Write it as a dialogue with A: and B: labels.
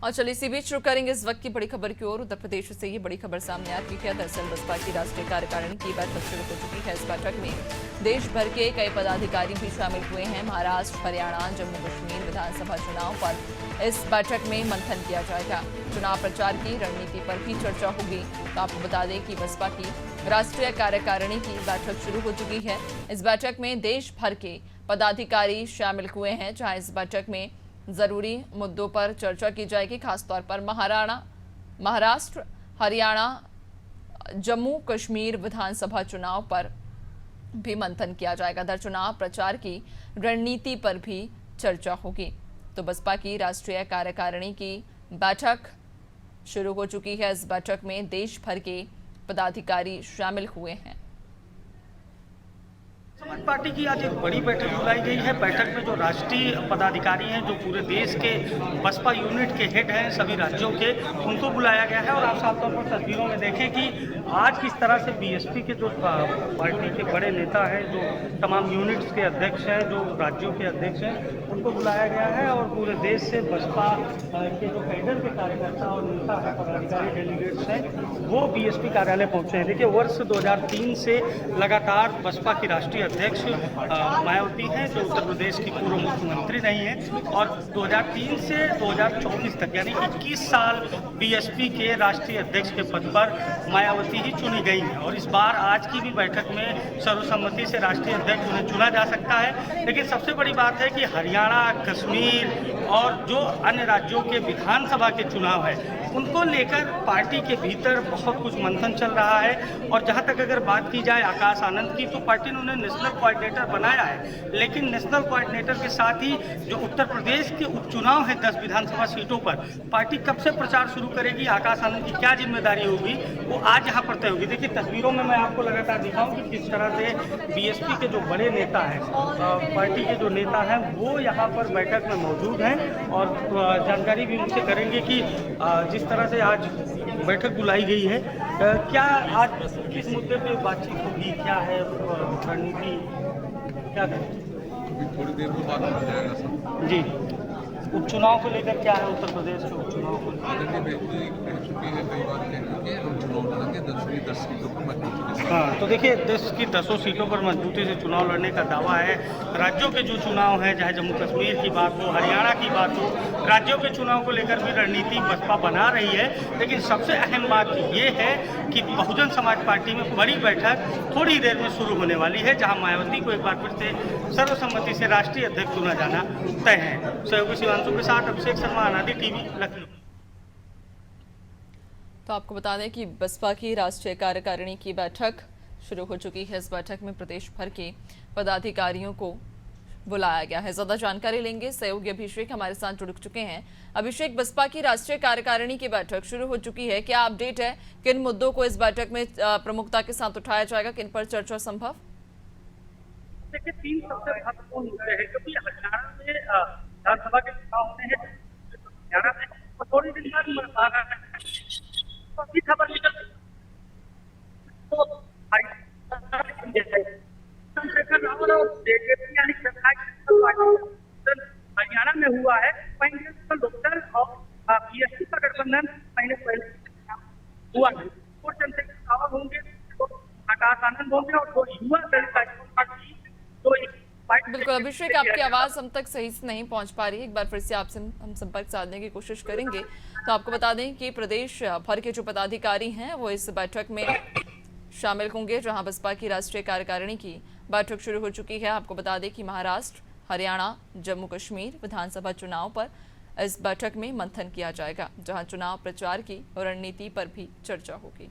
A: और चलिए इसी बीच शुरू करेंगे इस वक्त की बड़ी खबर की ओर। उत्तर प्रदेश से ये बड़ी खबर सामने आ रही है। दरअसल बसपा की राष्ट्रीय कार्यकारिणी की बैठक शुरू हो चुकी है। इस बैठक में देश भर के कई पदाधिकारी भी शामिल हुए हैं। महाराष्ट्र, हरियाणा, जम्मू कश्मीर विधानसभा चुनाव पर इस बैठक में मंथन किया जाएगा। चुनाव प्रचार की रणनीति पर भी चर्चा होगी। तो आपको बता दें कि बसपा की राष्ट्रीय कार्यकारिणी की बैठक शुरू हो चुकी है। इस बैठक में देश भर के पदाधिकारी शामिल हुए हैं, जहां इस बैठक में जरूरी मुद्दों पर चर्चा की जाएगी। खासतौर पर महाराष्ट्र, हरियाणा, जम्मू कश्मीर विधानसभा चुनाव पर भी मंथन किया जाएगा। दर चुनाव प्रचार की रणनीति पर भी चर्चा होगी। तो बसपा की राष्ट्रीय कार्यकारिणी की बैठक शुरू हो चुकी है। इस बैठक में देश भर के पदाधिकारी शामिल हुए हैं।
B: समाज पार्टी की आज एक बड़ी बैठक बुलाई गई है। बैठक में जो राष्ट्रीय पदाधिकारी हैं, जो पूरे देश के बसपा यूनिट के हेड हैं सभी राज्यों के, उनको बुलाया गया है। और आप साफ तौर पर तस्वीरों में देखें कि आज किस तरह से बीएसपी के जो पार्टी के बड़े नेता हैं, जो तमाम यूनिट्स के अध्यक्ष हैं, जो राज्यों के अध्यक्ष हैं, उनको बुलाया गया है। और पूरे देश से बसपा के जो कैडर के कार्यकर्ता और नेता हैं, पदाधिकारी, डेलीगेट्स हैं, वो बीएसपी कार्यालय पहुंचे हैं। देखिए, वर्ष 2003 से लगातार बसपा की राष्ट्रीय अध्यक्ष मायावती हैं, जो उत्तर प्रदेश की पूर्व मुख्यमंत्री रही हैं, और 2003 से 2024 तक यानी 21 साल बीएसपी के राष्ट्रीय अध्यक्ष के पद पर मायावती ही चुनी गई हैं। और इस बार आज की भी बैठक में सर्वसम्मति से राष्ट्रीय अध्यक्ष उन्हें चुना जा सकता है। लेकिन सबसे बड़ी बात है कि हरियाणा, कश्मीर और जो अन्य राज्यों के विधानसभा के चुनाव है, उनको लेकर पार्टी के भीतर बहुत कुछ मंथन चल रहा है। और जहां तक अगर बात की जाए आकाश आनंद की, तो पार्टी ने उन्हें नेशनल कोऑर्डिनेटर बनाया है। लेकिन नेशनल कोऑर्डिनेटर के साथ ही जो उत्तर प्रदेश के उपचुनाव है 10 विधानसभा सीटों पर, पार्टी कब से प्रचार शुरू करेगी, आकाश आनंद की क्या जिम्मेदारी होगी, वो आज यहाँ पर तय होगी। देखिए, तस्वीरों में मैं आपको लगातार दिखाऊं कि किस तरह से बीएसपी के जो बड़े नेता हैं, पार्टी के जो नेता हैं, वो यहाँ पर बैठक में मौजूद हैं। और जानकारी भी उनसे करेंगे कि जिस तरह से आज बैठक बुलाई गई है, क्या आज किस मुद्दे पे बातचीत होगी, क्या है रणनीति, क्या करें?
C: थोड़ी देर में बात हो जाएगा सब।
B: जी, उपचुनाव को लेकर क्या है उत्तर प्रदेश के उपचुनाव को?
C: आदरणीय व्यक्ति कह चुकी है, कई बार कह चुकी है, हम चुनाव लड़ेंगे 10 सीटों पर मजबूती से।
B: हाँ, तो देखिए, 10 की 10 सीटों पर मजबूती से चुनाव लड़ने का दावा है। राज्यों के जो चुनाव हैं, चाहे जम्मू कश्मीर की बात हो, हरियाणा की बात हो, राज्यों के चुनाव को लेकर भी रणनीति बसपा बना रही है। लेकिन सबसे अहम बात ये है कि बहुजन समाज पार्टी में बड़ी बैठक थोड़ी देर में शुरू होने वाली है, जहां मायावती को एक बार फिर से सर्वसम्मति से राष्ट्रीय अध्यक्ष चुना जाना तय है। सहयोगी शिवांशु के साथ अभिषेक शर्मा, अनादि टीवी, लखनऊ।
A: तो आपको बता दें कि बसपा की राष्ट्रीय कार्यकारिणी की बैठक शुरू हो चुकी है। इस बैठक में प्रदेश भर के पदाधिकारियों को बुलाया गया है। ज्यादा जानकारी लेंगे, सहयोगी अभिषेक हमारे साथ जुड़ चुके हैं। अभिषेक, बसपा की राष्ट्रीय कार्यकारिणी की बैठक शुरू हो चुकी है, क्या अपडेट है? किन मुद्दों को इस बैठक में प्रमुखता के साथ उठाया जाएगा, किन पर चर्चा संभव?
B: देखिए, 3 सबसे महत्वपूर्ण मुद्दे हैं, क्योंकि हरियाणा में विधानसभा के चुनाव होने हैं। हरियाणा में थोड़ी दिन बाद खबर निकल तो हरियाणा में हुआ है। लोकदल और बीएसपी का गठबंधन महीने पहले हुआ है। वो चंद्रशेखर रावत होंगे, तो आकाश आनंद होंगे, और 2 युवा दलित पार्टी,
A: बिल्कुल अभिषेक, आपकी आवाज हम तक सही से नहीं पहुंच पा रही है। एक बार फिर से आपसे हम संपर्क साधने की कोशिश करेंगे। तो आपको बता दें कि प्रदेश भर के जो पदाधिकारी हैं, वो इस बैठक में शामिल होंगे, जहां बसपा की राष्ट्रीय कार्यकारिणी की बैठक शुरू हो चुकी है। आपको बता दें कि महाराष्ट्र, हरियाणा, जम्मू कश्मीर विधानसभा चुनाव पर इस बैठक में मंथन किया जाएगा, जहां चुनाव प्रचार की रणनीति पर भी चर्चा होगी।